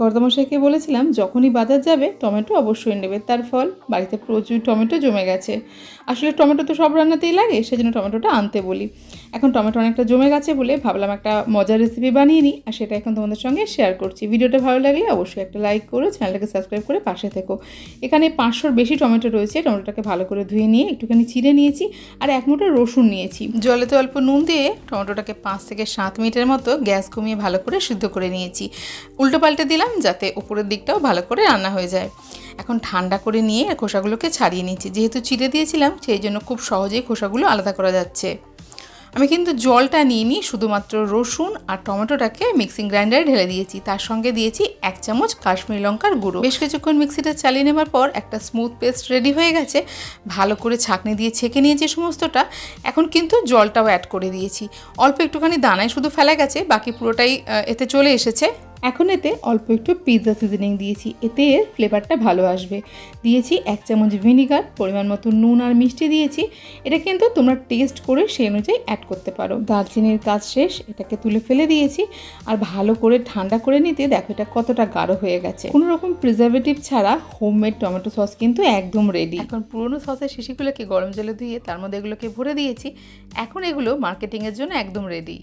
কর্তামশাইকে বলেছিলাম যখনই বাজার যাবে টমেটো অবশ্যই নেবে, তার ফল বাড়িতে প্রচুর টমেটো জমে গেছে। আসলে টমেটো তো সব রান্নাতেই লাগে, সেজন্য টমেটোটা আনতে বলি। এখন টমেটো অনেকটা জমে গেছে বলে ভাবলাম একটা মজার রেসিপি বানিয়ে নিই, আর সেটা এখন তোমাদের সঙ্গে শেয়ার করছি। ভিডিওটা ভালো লাগলে অবশ্যই একটা লাইক করো, চ্যানেলটাকে সাবস্ক্রাইব করে পাশে থেকো। এখানে 500-র বেশি টমেটো রয়েছে। টমেটোটাকে ভালো করে ধুয়ে নিয়ে একটুখানি চিড়ে নিয়েছি, আর 1 মুঠো রসুন নিয়েছি। জলেতে অল্প নুন দিয়ে টমেটোটাকে 5 থেকে 7 মিনিটের মতো গ্যাস কমিয়ে ভালো করে সিদ্ধ করে নিয়েছি। উল্টো পাল্টে দিলাম যাতে উপরের দিকটাও ভালো করে রান্না হয়ে যায়। এখন ঠান্ডা করে নিয়ে খোসাগুলোকে ছাড়িয়ে নিচ্ছি। যেহেতু চিড়ে দিয়েছিলাম সেই জন্য খুব সহজেই খোসাগুলো আলাদা করা যাচ্ছে। আমি কিন্তু জলটা নিইনি, শুধুমাত্র রসুন আর টমেটোটাকে মিক্সিং গ্রাইন্ডারে ঢেলে দিয়েছি। তার সঙ্গে দিয়েছি 1 চামচ কাশ্মীরি লঙ্কার গুঁড়ো। বেশ কিছুক্ষণ মিক্সিটা চালিয়ে নেবার পর একটা স্মুথ পেস্ট রেডি হয়ে গেছে। ভালো করে ছাঁকনি দিয়ে ছেঁকে নিয়েছি সমস্তটা। এখন কিন্তু জলটাও অ্যাড করে দিয়েছি। অল্প একটুখানি দানায় শুধু ফেলা গেছে, বাকি পুরোটাই এতে চলে এসেছে। এখন এতে অল্প একটু পিৎজা সিজনিং দিয়েছি, এতে এর ফ্লেভারটা ভালো আসবে। দিয়েছি 1 চামচ ভিনিগার, পরিমাণ মতো নুন আর মিষ্টি দিয়েছি। এটা কিন্তু তোমরা টেস্ট করে সেই অনুযায়ী অ্যাড করতে পারো। দারচিনির কাজ শেষ, এটাকে তুলে ফেলে দিয়েছি। আর ভালো করে ঠান্ডা করে নিতে দেখো এটা কতটা গাঢ় হয়ে গেছে। কোনো রকম প্রিজারভেটিভ ছাড়া হোমমেড টমেটো সস কিন্তু একদম রেডি। এখন পুরনো সসের শিশিগুলোকে গরম জলে ধুয়ে তার মধ্যে এগুলোকে ভরে দিয়েছি। এখন এগুলো মার্কেটিংয়ের জন্য একদম রেডি।